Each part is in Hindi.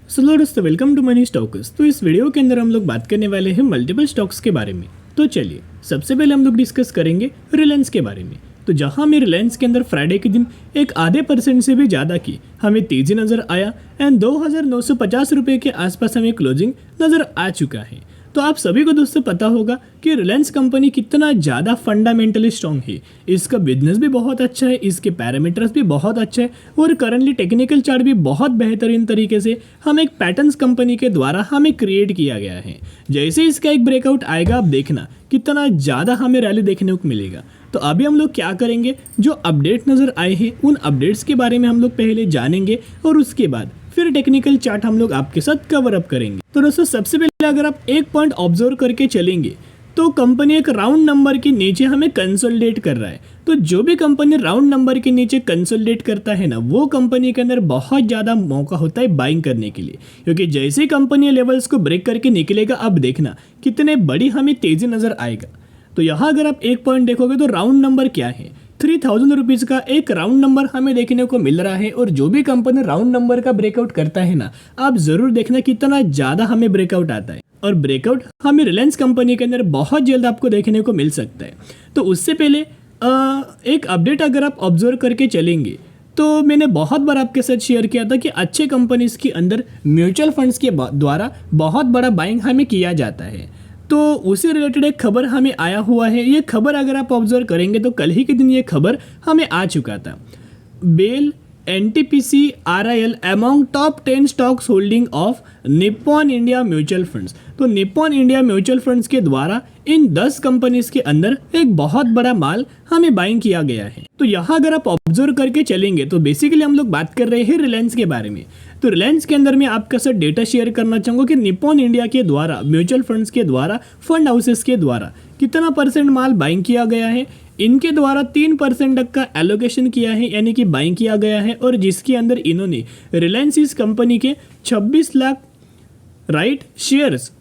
हेलो दोस्तों, वेलकम टू मनी स्टॉक्स। तो इस वीडियो के अंदर हम लोग बात करने वाले हैं मल्टीपल स्टॉक्स के बारे में। तो चलिए सबसे पहले हम लोग डिस्कस करेंगे रिलायंस के बारे में। तो जहां हमें रिलायंस के अंदर फ्राइडे के दिन एक आधे % से भी ज़्यादा की हमें तेजी नज़र आया एंड 2,950 रुपये के आसपास हमें क्लोजिंग नज़र आ चुका है। तो आप सभी को दोस्तों पता होगा कि रिलायंस कंपनी कितना ज़्यादा फंडामेंटली स्ट्रॉन्ग है। इसका बिजनेस भी बहुत अच्छा है, इसके पैरामीटर्स भी बहुत अच्छे हैं और करंटली टेक्निकल चार्ट भी बहुत बेहतरीन तरीके से हम एक पैटर्न्स कंपनी के द्वारा हमें क्रिएट किया गया है। जैसे इसका एक ब्रेकआउट आएगा, आप देखना कितना ज़्यादा हमें रैली देखने को मिलेगा। तो अभी हम लोग क्या करेंगे, जो अपडेट नज़र आए हैं उन अपडेट्स के बारे में हम लोग पहले जानेंगे और उसके बाद फिर टेक्निकल चार्ट हम लोग आपके साथ कवर अप करेंगे। तो दोस्तों सबसे पहले अगर आप एक पॉइंट ऑब्जर्व करके चलेंगे तो कंपनी एक राउंड नंबर के नीचे हमें कंसोलिडेट कर रहा है। तो जो भी कंपनी राउंड नंबर के नीचे कंसोलिडेट करता है ना, वो कंपनी के अंदर बहुत ज़्यादा मौका होता है बाइंग करने के लिए, क्योंकि जैसे ही कंपनी लेवल्स को ब्रेक करके निकलेगा, अब देखना कितने बड़ी हमें तेजी नज़र आएगा। तो यहाँ अगर आप एक पॉइंट देखोगे तो राउंड नंबर क्या है, 3000 रुपीज़ का एक राउंड नंबर हमें देखने को मिल रहा है। और जो भी कंपनी राउंड नंबर का ब्रेकआउट करता है ना, आप ज़रूर देखना कितना ज़्यादा हमें ब्रेकआउट आता है। और ब्रेकआउट हमें रिलायंस कंपनी के अंदर बहुत जल्द आपको देखने को मिल सकता है। तो उससे पहले एक अपडेट अगर आप ऑब्जर्व करके चलेंगे तो मैंने बहुत बार आपके साथ शेयर किया था कि अच्छे कंपनीज के अंदर म्यूचुअल फंड्स के द्वारा बहुत बड़ा बाइंग हमें किया जाता है। तो उसी रिलेटेड एक खबर हमें आया हुआ है। ये खबर अगर आप ऑब्जर्व करेंगे तो कल ही के दिन ये खबर हमें आ चुका था। BEL NTPC RIL among top 10 stocks holding of Nippon India mutual funds. तो निप्पॉन इंडिया म्यूचुअल फंड्स के द्वारा इन 10 कंपनीज के अंदर एक बहुत बड़ा माल हमें बाइंग किया गया है। तो यहाँ अगर आप ऑब्जर्व करके चलेंगे तो बेसिकली हम लोग बात कर रहे हैं रिलायंस के बारे में। तो रिलायंस के अंदर मैं आपके साथ डेटा शेयर करना चाहूँगा कि निप्पॉन इंडिया के द्वारा, म्यूचुअल फंड्स के द्वारा, फंड हाउसेस के द्वारा कितना % माल बाइंग किया गया है। इनके द्वारा 3% तक का एलोकेशन किया है, यानी कि बाइंग किया गया है, और जिसके अंदर इन्होंने रिलायंस इस कंपनी के 26 लाख शेयर्स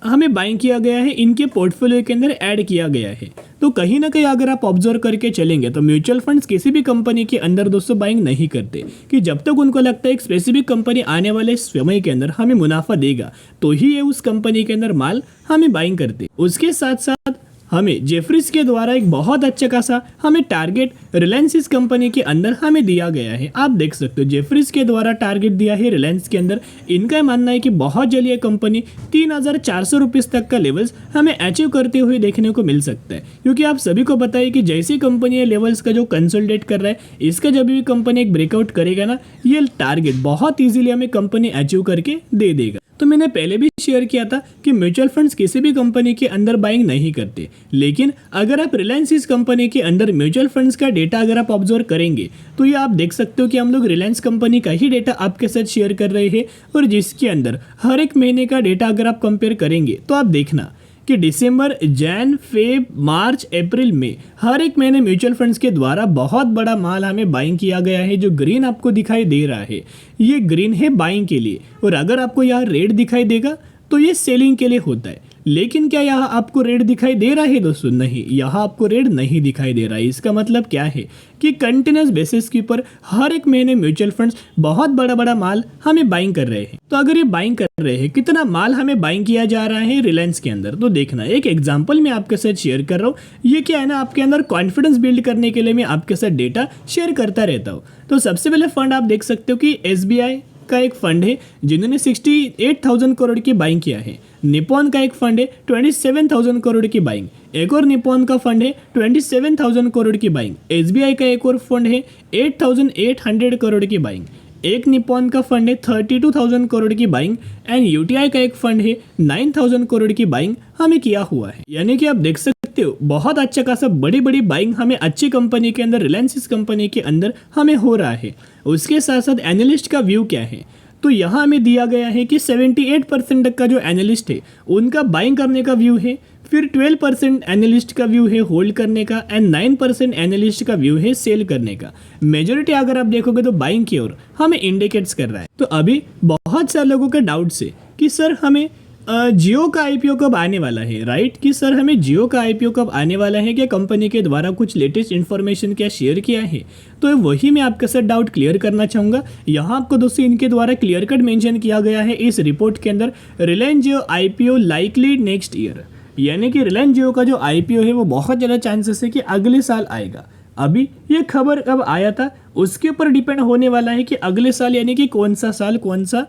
हमें बाइंग किया गया है, इनके पोर्टफोलियो के अंदर ऐड किया गया है। तो कहीं ना कहीं अगर आप ऑब्जर्व करके चलेंगे तो म्यूचुअल फंड्स किसी भी कंपनी के अंदर दोस्तों बाइंग नहीं करते, कि जब तक उनको लगता है एक स्पेसिफिक कंपनी आने वाले समय के अंदर हमें मुनाफा देगा तो ही ये उस कंपनी के अंदर माल हमें बाइंग करते। उसके साथ साथ हमें जेफरीज के द्वारा एक बहुत अच्छा खासा हमें टारगेट रिलायंस इस कंपनी के अंदर हमें दिया गया है। आप देख सकते हो जेफरीज के द्वारा टारगेट दिया है रिलायंस के अंदर। इनका मानना है कि बहुत जल्द ये कंपनी 3,400 रुपीज़ तक का लेवल्स हमें अचीव करते हुए देखने को मिल सकता है, क्योंकि आप सभी को पता है कि जैसी कंपनी ये लेवल्स का जो कंसोलिडेट कर रहा है, इसका जब भी कंपनी एक ब्रेकआउट करेगा ना, ये टारगेट बहुत ईजिली हमें कंपनी अचीव करके दे देगा। तो मैंने पहले भी शेयर किया था कि म्यूचुअल फंड्स किसी भी कंपनी के अंदर बाइंग नहीं करते, लेकिन अगर आप रिलायंस इस कंपनी के अंदर म्यूचुअल फंड्स का डेटा अगर आप ऑब्जर्व करेंगे तो ये आप देख सकते हो कि हम लोग रिलायंस कंपनी का ही डेटा आपके साथ शेयर कर रहे हैं, और जिसके अंदर हर एक महीने का डेटा अगर आप कंपेयर करेंगे तो आप देखना कि दिसंबर, जैन, फेब, मार्च, अप्रैल में हर एक महीने म्यूचुअल फंड्स के द्वारा बहुत बड़ा माल हमें बाइंग किया गया है। जो ग्रीन आपको दिखाई दे रहा है, ये ग्रीन है बाइंग के लिए, और अगर आपको यहाँ रेड दिखाई देगा तो ये सेलिंग के लिए होता है। लेकिन क्या यहाँ आपको रेड दिखाई दे रहा है दोस्तों? नहीं, यहाँ आपको रेड नहीं दिखाई दे रहा है। इसका मतलब क्या है कि कंटिन्यूस बेसिस के ऊपर हर एक महीने म्यूचुअल फंड्स बहुत बड़ा बड़ा माल हमें बाइंग कर रहे हैं। तो अगर ये बाइंग कर रहे हैं, कितना माल हमें बाइंग किया जा रहा है रिलायंस के अंदर, तो देखना एक एग्जाम्पल मैं आपके साथ शेयर कर रहा हूँ। ये क्या है ना, आपके अंदर कॉन्फिडेंस बिल्ड करने के लिए मैं आपके साथ डेटा शेयर करता रहता हूँ। तो सबसे पहले फंड आप देख सकते हो कि SBI का एक फंड है जिन्होंने 68,000 करोड़ की बाइंग किया है। निप्पॉन का एक फंड है 27,000 करोड़ की बाइंग। एक और निप्पॉन का फंड है 27,000 करोड़ की बाइंग। SBI का एक और फंड है 8,800 करोड़ की बाइंग। एक निप्पॉन का फंड है 32,000 करोड़ की बाइंग एंड UTI का एक फंड है 9,000 करोड़ की बाइंग हमें किया हुआ है। यानी कि आप देख सकते हो बहुत अच्छा खासा बड़ी बड़ी बाइंग हमें अच्छी कंपनी के अंदर, रिलायंस इस कंपनी के अंदर हमें हो रहा है। उसके साथ साथ एनालिस्ट का व्यू क्या है, तो यहाँ हमें दिया गया है कि 78% तक का जो एनालिस्ट है उनका बाइंग करने का व्यू है, फिर 12% एनालिस्ट का व्यू है होल्ड करने का, एंड 9% एनालिस्ट का व्यू है सेल करने का। मेजोरिटी अगर आप देखोगे तो बाइंग की ओर हमें इंडिकेट्स कर रहा है। तो अभी बहुत सारे लोगों का डाउट्स है कि सर हमें जियो का आईपीओ कब आने वाला है, राइट? कि सर हमें जियो का आईपीओ कब आने वाला है, क्या कंपनी के द्वारा कुछ लेटेस्ट इन्फॉर्मेशन क्या शेयर किया है? तो वही मैं आपके साथ डाउट क्लियर करना चाहूँगा। यहाँ आपको दोस्तों इनके द्वारा क्लियर कट मेंशन किया गया है इस रिपोर्ट के अंदर, रिलायंस जियो आईपीओ लाइकली नेक्स्ट ईयर, यानी कि रिलायंस जियो का जो आईपीओ है वो बहुत ज़्यादा चांसेस है कि अगले साल आएगा। अभी ये खबर कब आया था उसके ऊपर डिपेंड होने वाला है कि अगले साल यानी कि कौन सा साल, कौन सा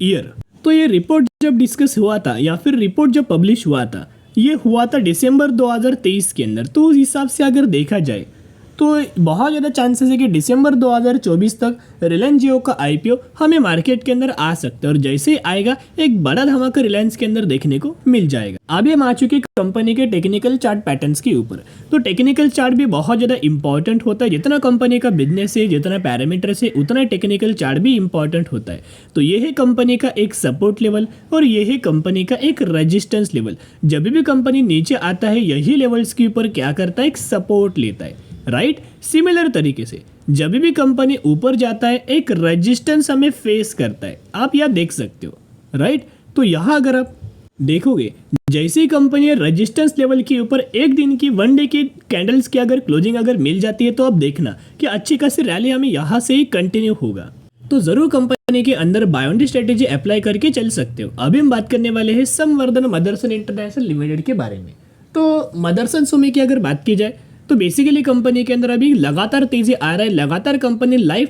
ईयर। तो ये रिपोर्ट जब डिस्कस हुआ था या फिर रिपोर्ट जब पब्लिश हुआ था, ये हुआ था दिसंबर 2023 के अंदर। तो उस हिसाब से अगर देखा जाए तो बहुत ज़्यादा चांसेस है कि दिसंबर 2024 तक रिलायंस जियो का आईपीओ हमें मार्केट के अंदर आ सकता है, और जैसे ही आएगा एक बड़ा धमाका रिलायंस के अंदर देखने को मिल जाएगा। अभी हम आ चुके कंपनी के टेक्निकल चार्ट पैटर्न्स के ऊपर। तो टेक्निकल चार्ट भी बहुत ज़्यादा इंपॉर्टेंट होता है, जितना कंपनी का बिजनेस है, जितना पैरामीटर्स है, उतना टेक्निकल चार्ट भी इंपॉर्टेंट होता है। तो ये है कंपनी का एक सपोर्ट लेवल और ये है कंपनी का एक रेजिस्टेंस लेवल। जब भी कंपनी नीचे आता है यही लेवल्स के ऊपर क्या करता है, एक सपोर्ट लेता है, राइट? सिमिलर तरीके से जब भी कंपनी ऊपर जाता है एक रेजिस्टेंस हमें फेस करता है, आप यह देख सकते हो, राइट? तो यहाँ अगर आप देखोगे जैसे ही कंपनी रेजिस्टेंस लेवल के ऊपर एक दिन की, वन डे की कैंडल्स की अगर क्लोजिंग अगर मिल जाती है तो आप देखना कि अच्छी खासी रैली हमें यहाँ से ही कंटिन्यू होगा। तो जरूर कंपनी के अंदर बाय ऑन डी स्ट्रेटेजी अप्लाई करके चल सकते हो। अभी हम बात करने वाले हैं संवर्धन मदरसन इंटरनेशनल लिमिटेड के बारे में। तो मदरसन सुमी की अगर बात की जाए तो बेसिकली कंपनी के अंदर अभी लगातार तेजी आ रहा है, लगातार कंपनी लाइफ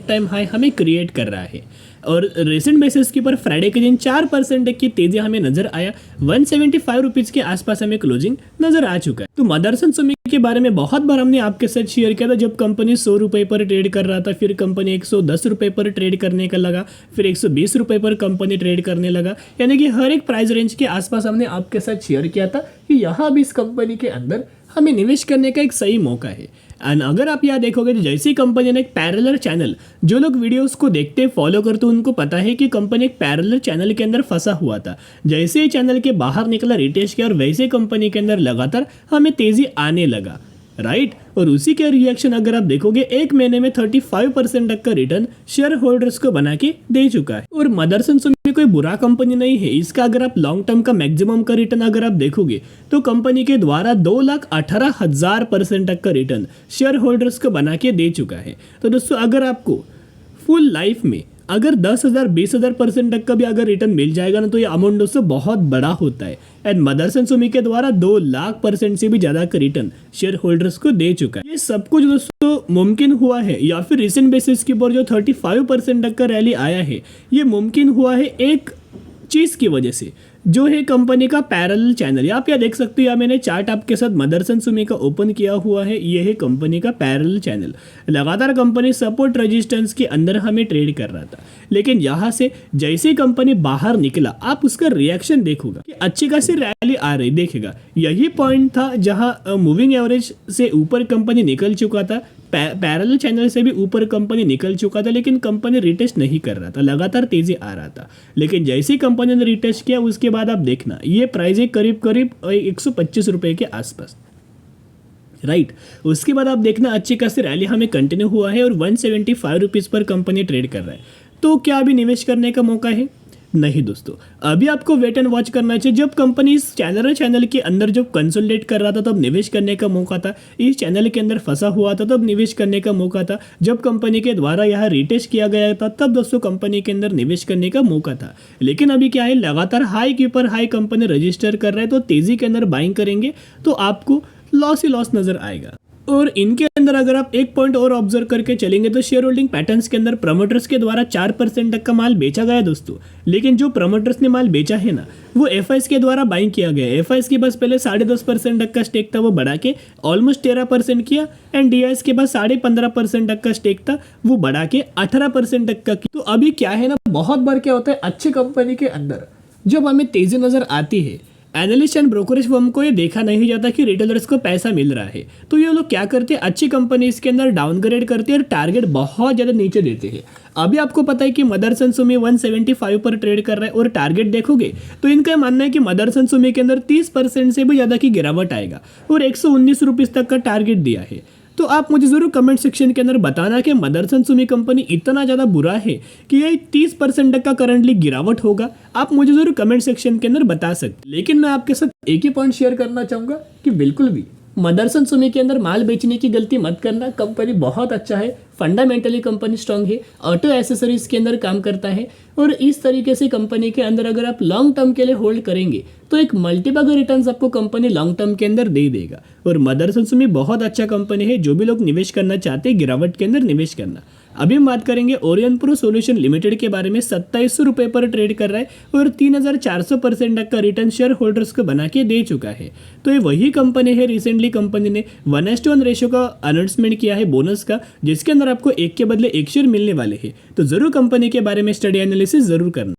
टाइम हाई हमें क्रिएट कर रहा है। और रिसेंट बेसिस के ऊपर फ्राइडे के दिन 4% की तेजी हमें नजर आया, 175 रुपीज़ के आसपास हमें क्लोजिंग नजर आ चुका है। तो मदरसन सुमी के बारे में बहुत बार हमने आपके साथ शेयर किया था, जब कंपनी 100 रुपये पर ट्रेड कर रहा था, फिर कंपनी 110 रुपये पर ट्रेड करने का लगा, फिर 120 रुपये पर कंपनी ट्रेड करने लगा, यानी कि हर एक प्राइस रेंज के आसपास हमने आपके साथ शेयर किया था कि यहाँ भी इस कंपनी के अंदर हमें निवेश करने का एक सही मौका है। एंड अगर आप यहाँ देखोगे तो जैसे ही कंपनी ने एक पैरेलल चैनल, जो लोग वीडियोस को देखते फॉलो करते उनको पता है कि कंपनी एक पैरेलल चैनल के अंदर फंसा हुआ था। जैसे ही चैनल के बाहर निकला, रिटेस्ट किया, और वैसे कंपनी के अंदर लगातार हमें तेजी आने लगा, राइट? और उसी के रिएक्शन अगर आप देखोगे एक महीने में 35% तक का रिटर्न शेयर होल्डर्स को बना के दे चुका है। और मदरसन सुमी कोई बुरा कंपनी नहीं है, इसका अगर आप लॉन्ग टर्म का मैक्सिमम का रिटर्न अगर आप देखोगे तो कंपनी के द्वारा 2,18,000% तक का रिटर्न शेयर होल्डर्स को बना के दे चुका है। तो दोस्तों अगर आपको फुल लाइफ में अगर 10,000 20,000% तक का भी अगर रिटर्न मिल जाएगा ना, तो ये अमाउंट दोस्तों बहुत बड़ा होता है। एंड मदरसन सुमी के द्वारा 2,00,000% से भी ज़्यादा का रिटर्न शेयर होल्डर्स को दे चुका है। ये सब कुछ दोस्तों मुमकिन हुआ है, या फिर रिसेंट बेसिस के ऊपर जो 35% तक का रैली आया है, ये मुमकिन हुआ है एक चीज़ की वजह से, जो है कंपनी का पैरेलल चैनल। आप यहाँ देख सकते हो, या मैंने चार्ट आपके साथ मदरसन सुमी का ओपन किया हुआ है, ये है कंपनी का पैरेलल चैनल। लगातार कंपनी सपोर्ट रेजिस्टेंस के अंदर हमें ट्रेड कर रहा था, लेकिन यहाँ से जैसे ही कंपनी बाहर निकला, आप उसका रिएक्शन देखोगे कि अच्छी खासी रैली आ रही देखेगा। यही पॉइंट था जहाँ मूविंग एवरेज से ऊपर कंपनी निकल चुका था, पैरेलल चैनल से भी ऊपर कंपनी निकल चुका था, लेकिन कंपनी रिटेस्ट नहीं कर रहा था, लगातार तेजी आ रहा था। लेकिन जैसे ही कंपनी ने रिटेस्ट किया उसके बाद आप देखना ये प्राइस है करीब 125 रुपये के आसपास, राइट? उसके बाद आप देखना अच्छी खासी रैली हमें कंटिन्यू हुआ है और 175 रुपीज़ पर कंपनी ट्रेड कर रहा है। तो क्या अभी निवेश करने का मौका है? नहीं दोस्तों, अभी आपको वेट एंड वॉच करना चाहिए। जब कंपनी इस चैनल के अंदर जब कंसोलिडेट कर रहा था तब निवेश करने का मौका था, इस चैनल के अंदर फंसा हुआ था तब निवेश करने का मौका था, जब कंपनी के द्वारा यहाँ रिटेस्ट किया गया था तब दोस्तों कंपनी के अंदर निवेश करने का मौका था। लेकिन अभी क्या है, लगातार हाई के ऊपर हाई कंपनी रजिस्टर कर रहा है, तो तेजी के अंदर बाइंग करेंगे तो आपको लॉस ही लॉस नजर आएगा। और इनके अंदर अगर आप एक पॉइंट और ऑब्जर्व करके चलेंगे तो शेयर होल्डिंग पैटर्न्स के अंदर प्रमोटर्स के द्वारा 4% तक का माल बेचा गया दोस्तों, लेकिन जो प्रमोटर्स ने माल बेचा है ना, वो एफआईएस के द्वारा बाइंग किया गया है। एफआईएस के पास पहले 10.5% तक का स्टेक था, वो बढ़ा के ऑलमोस्ट 13% किया, एंड डीआईएस के पास 15.5% तक का स्टेक था, वो बढ़ा के 18% तक का किया। तो अभी क्या है ना, बहुत बार क्या होता है, अच्छी कंपनी के अंदर जब हमें तेजी नजर आती है, एनालिस्ट एंड ब्रोकरेज फर्म को ये देखा नहीं जाता कि रिटेलर्स को पैसा मिल रहा है, तो ये लोग क्या करते हैं, अच्छी कंपनी इसके अंदर डाउनग्रेड करते हैं और टारगेट बहुत ज़्यादा नीचे देते हैं। अभी आपको पता है कि मदरसन सुमी 175 पर ट्रेड कर रहा है, और टारगेट देखोगे तो इनका मानना है कि मदरसन सुमी के अंदर 30% से भी ज़्यादा की गिरावट आएगा, और 119 रुपीज़ तक का टारगेट दिया है। तो आप मुझे ज़रूर कमेंट सेक्शन के अंदर बताना कि मदरसन सुमी कंपनी इतना ज़्यादा बुरा है कि ये 30% तक का करंटली गिरावट होगा। आप मुझे ज़रूर कमेंट सेक्शन के अंदर बता सकते। लेकिन मैं आपके साथ एक ही पॉइंट शेयर करना चाहूँगा कि बिल्कुल भी मदरसन सुमी के अंदर माल बेचने की गलती मत करना। कंपनी बहुत अच्छा है, फंडामेंटली कंपनी स्ट्रांग है, ऑटो एसेसरीज के अंदर काम करता है और इस तरीके से कंपनी के अंदर अगर आप लॉन्ग टर्म के लिए होल्ड करेंगे तो एक मल्टीपल रिटर्न्स आपको कंपनी लॉन्ग टर्म के अंदर दे देगा। और मदरसन सुमी बहुत अच्छा कंपनी है, जो भी लोग निवेश करना चाहते हैं गिरावट के अंदर निवेश करना। अभी हम बात करेंगे ओरियन प्रो सॉल्यूशन लिमिटेड के बारे में। 2700 रुपये पर ट्रेड कर रहा है और 3400% तक का रिटर्न शेयर होल्डर्स को बना के दे चुका है। तो ये वही कंपनी है, रिसेंटली कंपनी ने 1:1 रेशियो का अनाउंसमेंट किया है बोनस का, जिसके अंदर आपको एक के बदले एक शेयर मिलने वाले हैं। तो जरूर कंपनी के बारे में स्टडी एनालिसिस जरूर करना।